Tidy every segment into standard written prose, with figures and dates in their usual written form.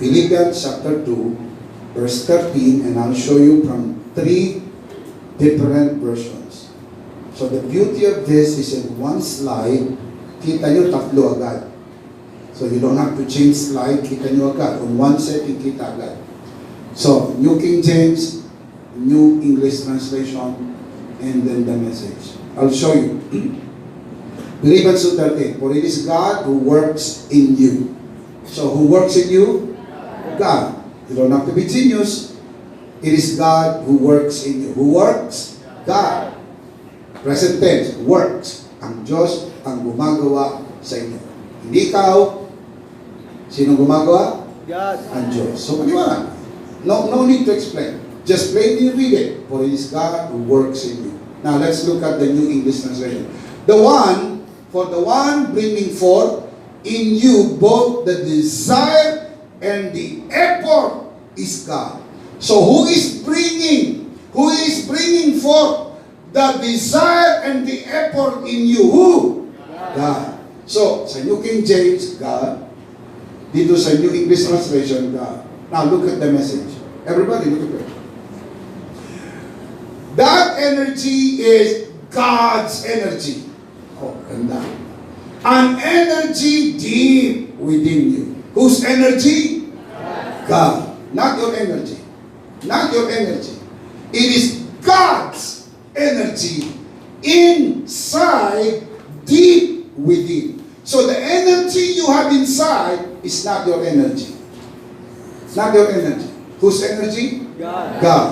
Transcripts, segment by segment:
Philippians chapter 2, verse 13, and I'll show you from 3 different versions. So the beauty of this is in one slide, kita nyo tatlo agad. So you don't have to change slide, kita nyo agad. On one setting, kita agad. So, New King James, New English Translation, and then the Message. I'll show you. Philippians 2:13, for it is God who works in you. So, who works in you? God. You don't have to be genius. It is God who works in you. Who works? God. Present tense, works. Ang Diyos ang gumagawa sa inyo. Hindi ikaw. Sino gumagawa? God. Ang Diyos. So, paniwala. No need to explain. Just plainly read it. For it is God who works in you. Now, let's look at the New English Translation. For the one bringing forth in you both the desire and the effort is God. So, who is bringing forth the desire and the effort in you? Who? God. So, sa New King James, God. Dito sa New English Translation, God. Now, look at the Message. Everybody, look at it. That energy is God's energy. Oh, ganda. An energy deep within you. Whose energy? God. Not your energy. Not your energy. It is God's energy inside, deep within. So the energy you have inside is not your energy. It's not your energy. Whose energy? God. God.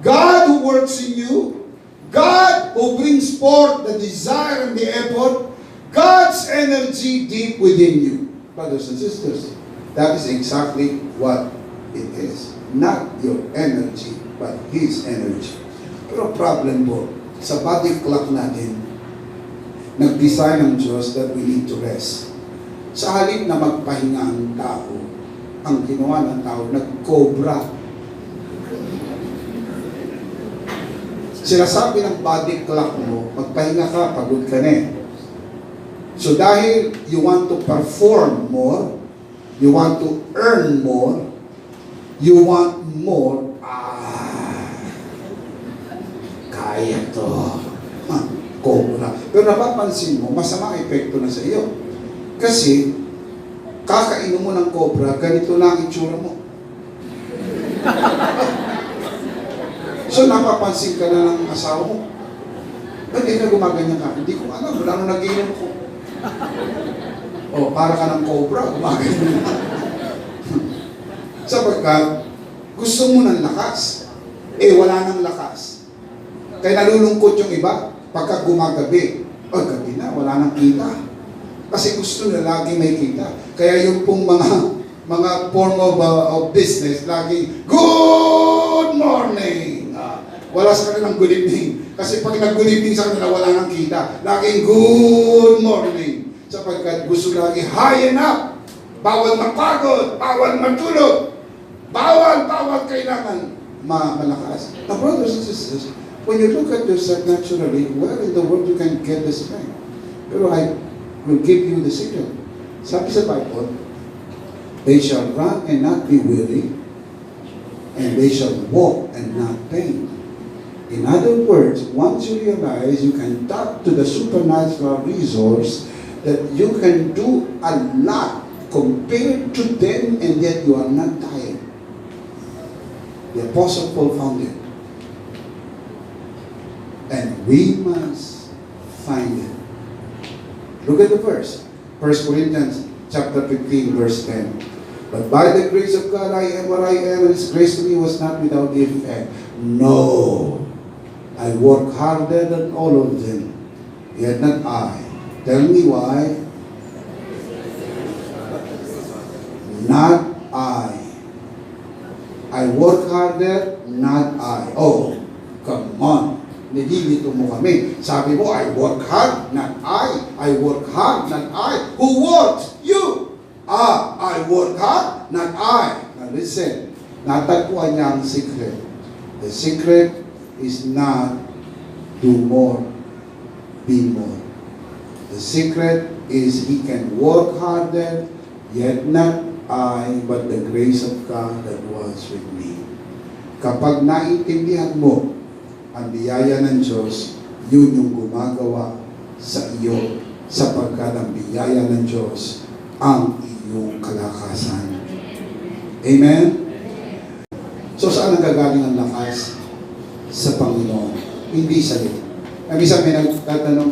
God who works in you. God who brings forth the desire and the effort. God's energy deep within you. Brothers and sisters, that is exactly what it is. Not your energy, but His energy. Pero problem po, sa body clock natin, nag-design ng Diyos that we need to rest. Sa halip na magpahinga ang tao, ang ginawa ng tao, nag-cobra. Sinasabi ng body clock mo, magpahinga ka, pagod ka na eh. So dahil you want to perform more, you want to earn more, you want more, kaya to. Cobra. Pero napapansin mo, masama epekto na sa iyo. Kasi, kakainom mo ng cobra, ganito lang ang itsura mo. So, napapansin ka na ng asawa mo. Ba't di ka gumaganyan ka? Hindi ko alam, wala nang nag-inom ko. O, para ka ng cobra, gumaganyan ka. Sapagkat, gusto mo ng lakas. Wala nang lakas. Kaya nalulungkot yung iba, pagka gumagabi, gabi na, wala nang kita. Kasi gusto na lagi may kita. Kaya yung pong mga form of business, lagi, good morning! Wala sa kanilang good evening. Kasi pag nag-good evening sa kanila, wala nang kita. Laging good morning. Sapagkat gusto lagi high and up. Bawal mapagod, bawal matulog. Bawal kailangan malakas. Now, brothers and sisters, when you look at yourself naturally, where in the world you can get the strength? Pero I will give you the secret. Sabi sa Bible, they shall run and not be weary, and they shall walk and not faint. In other words, once you realize you can tap to the supernatural resource, that you can do a lot compared to them, and yet you are not tired. The Apostle Paul found it. And we must find it. Look at the verse. 1 Corinthians chapter 15, verse 10. But by the grace of God I am what I am, and His grace to me was not without effect. No, I work harder than all of them, yet not I. Tell me why. Not I. I work harder, not I. Oh, come on. Nililito mo kami. Sabi mo, I work hard, not I. I work hard, not I. Who works? You. I work hard, not I. Now listen, natagpuan niya ang secret. The secret is not do more, be more. The secret is he can work harder, yet not but the grace of God that was with me. Kapag naintindihan mo ang biyaya ng Diyos, yun yung gumagawa sa iyo, sapagkat ang biyaya ng Diyos ang iyong kalakasan. Amen? So saan nagagaling ang lakas? Sa Panginoon. Hindi sa iyo. Minsan may nagtatanong,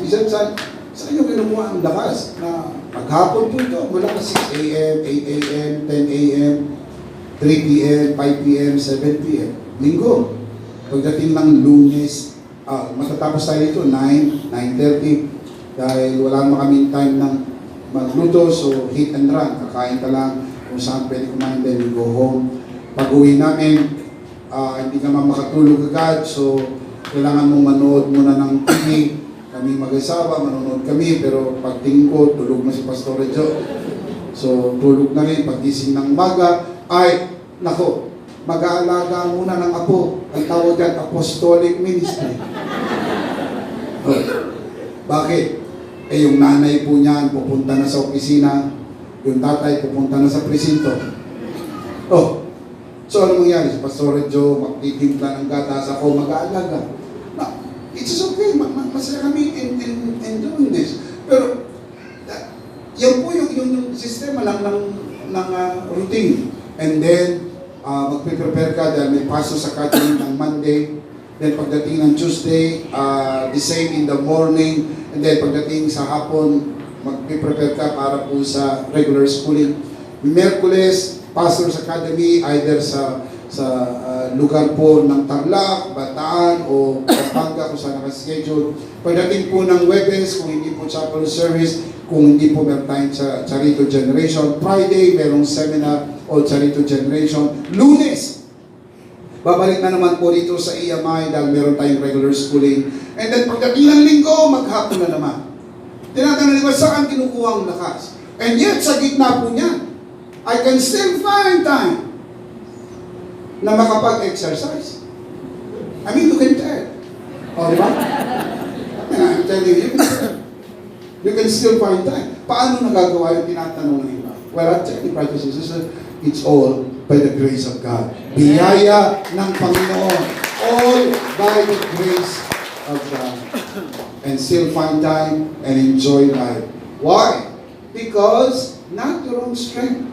saan yung kinukuha ang lakas? Na maghapon po ito, mula 6 a.m., 8 a.m., 10 a.m., 3 p.m., 5 p.m., 7 p.m. Linggo. Pagdating ng Lunes, matatapos tayo ito, 9, 9:30. Dahil wala naman kaming time ng magluto, so hit and run. Kakain ka lang, kung saan pwede kumain, then you go home. Pag-uwi namin, hindi ka makatulog agad, so kailangan mong manood muna ng TV. Kami mag-asawa, manonood kami, pero pagtingin ko, tulog na si Pastor Jo. So, tulog na rin, pagising ng umaga, ay, nako, mag-aalaga muna ng apo. Ang tawag dyan, apostolic ministry. Bakit? Yung nanay po niyan, pupunta na sa opisina, yung tatay pupunta na sa presinto. So, ano mangyari? Si Pastor Jo, magtitimpla ng gatas, ako mag-aalaga. It's okay, masaya kami in doing this. Pero, yan po yung sistema lang ng routine. And then, magpe-prepare ka dahil may paso sa Catholic ng Monday. Then, pagdating ng Tuesday, the same in the morning. And then, pagdating sa hapon, magpe-prepare ka para po sa regular schooling. Miyerkules, Pastor's Academy, either sa lugar po ng Tarlac, Bataan, o Pampanga kung saan nakaschedule. Pagdating po ng Webes, kung hindi po chapel service, kung hindi po meron tayong Charito Generation. Friday, merong seminar o Charito Generation. Lunes, babalik na naman po dito sa EMI dahil meron tayong regular schooling. And then pagdating ng linggo, maghapon na naman. Tinatanong nila, saan kinukuha ang lakas? And yet, sa gitna po niyan, I can still find time na makapag-exercise. I mean, you can tell. O, di ba? I'm telling you, you can still find time. Paano nagagawa yung tinatanong ng iba? Well, I'll tell you, brothers and sisters, it's all by the grace of God. Biyaya ng Panginoon. All by the grace of God. And still find time and enjoy life. Why? Because not your own strength,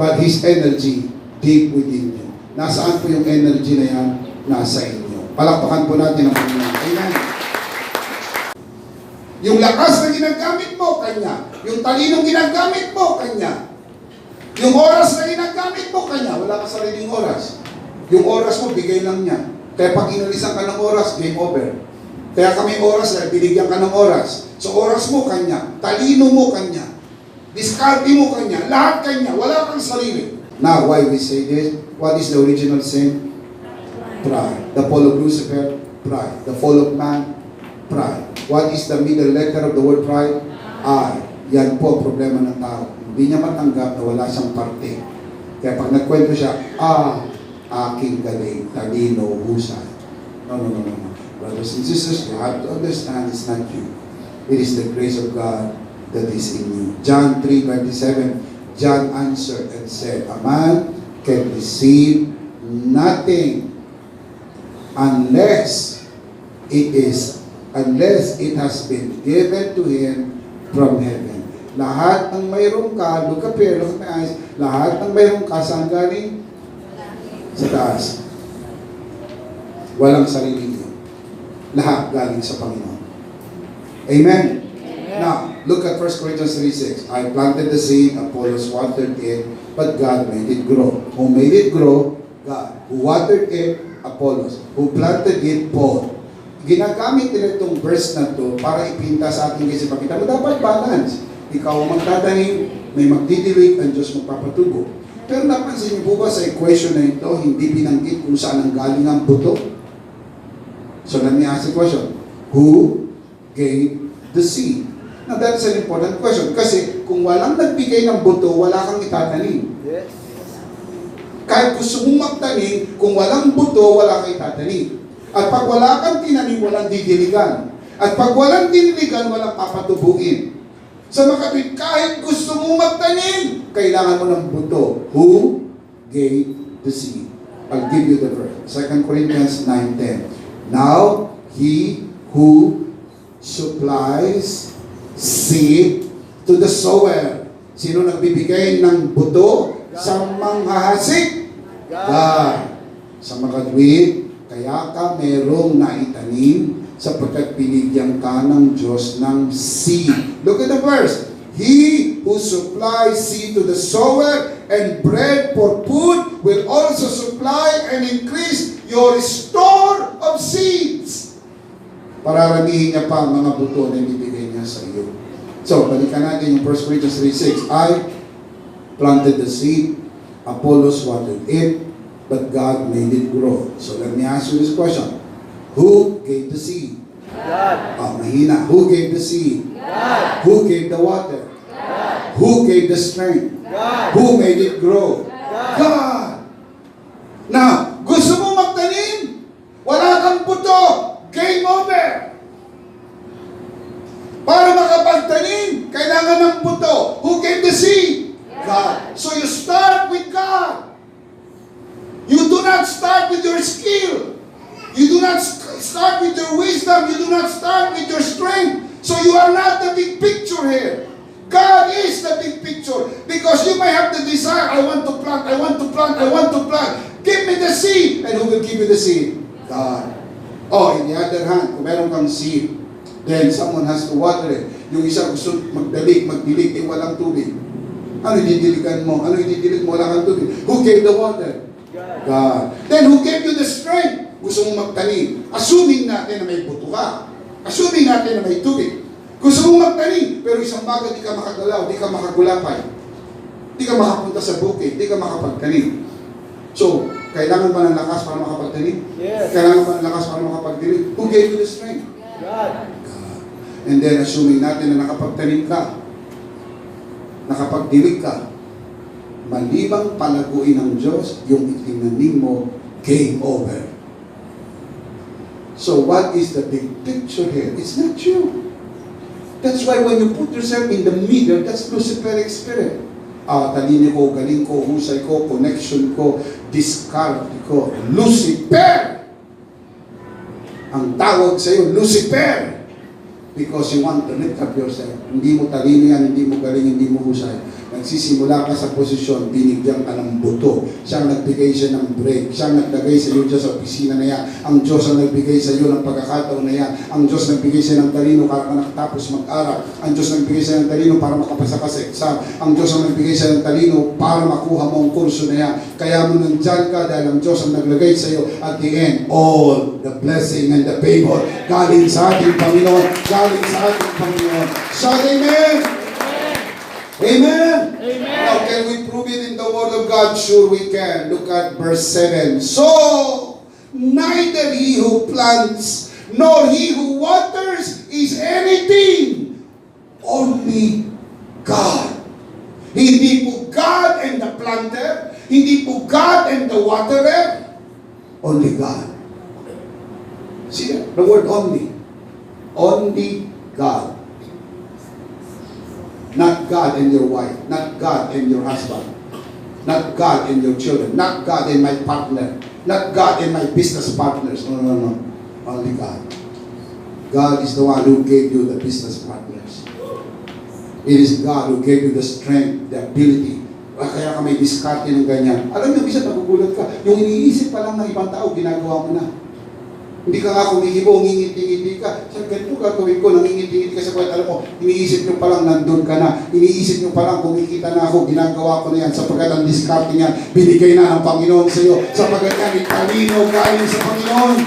but His energy deep within you. Nasaan po yung energy na yan? Nasa inyo. Palakpakan po natin ang Panginoon. Amen. Yung lakas na ginagamit mo, Kanya. Yung talinong ginagamit mo, Kanya. Yung oras na ginagamit mo, Kanya. Wala ka sariling oras. Yung oras mo, bigay lang niya. Kaya pag inalisan ka ng oras, game over. Kaya kami oras, binigyan ka ng oras. So oras mo, Kanya. Talino mo, Kanya. Diskarte mo, Kanya. Lahat Kanya. Wala kang sarili. Now, why we say this? What is the original sin? Pride. The fall of Lucifer? Pride. The fall of man? Pride. What is the middle letter of the word pride? I. Yan po problema ng tao. Hindi niya matanggap na wala siyang parte. Kaya pag nagkwento siya, aking galing, talino, husay. No. Brothers and sisters, you have to understand it's not you. It is the grace of God that is in you. John 3:27, John answered and said, a man can receive nothing unless it has been given to him from heaven. Lahat ng mayroong ka, look up here, look at my eyes, lahat ng mayroong ka, saan galing? Sa taas. Walang sarili niyo. Lahat galing sa Panginoon. Amen? Now, look at 1 Corinthians 3:6. I planted the seed, Apollos watered it, but God made it grow. Who made it grow? God. Who watered it? Apollos. Who planted it? Paul. Ginagamit nila itong verse na to para ipinta sa ating kasi pakita mo, dapat balance. Ikaw ang magtatanim, may magdidilig, ang Diyos magpapatubo. Pero napansin niyo po ba sa equation na ito, hindi binanggit kung saan ang galing ang buto? So let me ask the question. Who gave the seed? Now, that's an important question. Kasi kung walang nagbigay ng buto, wala kang itatanim. Yes. Kahit gusto mong magtanim, kung walang buto, wala kang itatanim. At pag wala kang tinanim, walang didiligan. At pag walang didiligan, walang papatubuin. Sa makatwid, kahit gusto mo magtanim, kailangan mo ng buto. Who gave the seed? I'll give you the verse. 2 Corinthians 9:10. Now, he who supplies seed to the sower. Sino nagbibigay ng buto sa manghahasik? God. Sa makatwid, kaya ka merong naitanim sapagkat binigyan ka ng Diyos ng seed. Look at the verse. He who supplies seed to the sower and bread for food will also supply and increase your store of seeds. Pararamihin niya pa ang mga buto na ibibigay niya sa iyo. So, balikan natin yung 1 Corinthians 3:6. I planted the seed, Apollos watered it, but God made it grow. So, let me ask you this question. Who gave the seed? God. Mahina. Who gave the seed? God. Who gave the water? God. Who gave the strength? God. Who made it grow? God. God. Now, gusto mo magtanim? Wala kang puto. Game over. Para makapagtanim, kailangan ng puto. Who gave the seed? God. So you start with God. You do not start with your skill. You do not start with your wisdom. You do not start with your strength. So you are not the big picture here. God is the big picture. Because you may have the desire, I want to plant, I want to plant, I want to plant. Give me the seed. And who will give you the seed? God. Oh, in the other hand, kung meron kang seed, then someone has to water it. Yung isa gusto magdilig, eh walang tubig. Ano ididiligan mo? Ano ididilig mo? Wala kang tubig. Who gave the water? God. Then who gave you the strength? Gusto mong magtanim. Assuming natin na may buto ka. Assuming natin na may tubig. Gusto mong magtanim, pero isang bagay di ka makagalaw, di ka makagulapay. Di ka makapunta sa bukid, di ka makapagtanim. So, kailangan ba ng lakas para makapagtanim? Yes. Kailangan ba ng lakas para makapagdilig? Who gave you the strength? God. And then, assuming natin na nakapagtanim ka, nakapagdilig ka, malibang palaguin ng Diyos, yung itinanim mo, game over. So what is the big picture here? It's not you. That's why when you put yourself in the middle, that's Luciferic spirit. Talino ko, galing ko, husay ko, connection ko, discard ko. Lucifer! Ang tawag sa iyo, Lucifer! Because you want to lift up yourself. Hindi mo talino yan, hindi mo galing, hindi mo husay. Nagsisimula ka sa posisyon, binigyan ka ng buto. Siyang nagbigay siya ng break. Siyang naglagay sa iyo dyan sa opisina na yan. Ang Diyos ang nagbigay sa iyo ng pagkakataon na yan. Ang Diyos nagbigay sa iyo ng talino para nakatapos mag-aral. Ang Diyos nagbigay sa iyo ng talino para makapasa ka sa exam. Ang Diyos ang nagbigay sa iyo ng talino para makuha mo ang kurso na yan. Kaya mo nandyan ka dahil ang Diyos ang naglagay sa iyo at the end, all the blessing and the favor galing sa ating Panginoon. Galing sa ating Panginoon. Shout amen! Amen. Amen. Now, can we prove it in the Word of God? Sure we can. Look at verse 7. So, neither he who plants nor he who waters is anything. Only God. Hindi po God and the planter. Hindi po God and the waterer. Only God. See the word only. Only God. Not God and your wife. Not God and your husband. Not God and your children. Not God and my partner. Not God and my business partners. No, no, no. Only God. God is the one who gave you the business partners. It is God who gave you the strength, the ability. Kaya ka may diskarte ng ganyan. Alam niyo, bisa nagugulat ka. Yung iniisip pa lang ng ibang tao, ginagawa mo na. Hindi ka nga kumihibo, ngingiti-ngiti ka. Sa ganito gagawin ko, nangingiti-ngiti ka sa kwet. Alam mo, iniisip nyo pa lang, nandun ka na. Iniisip nyo pa lang, kumikita na ako, ginagawa ko na yan. Sapagkat ang diskarte niyan, binigay na ng Panginoon sa iyo. Sapagkat yan, italino galing sa Panginoon.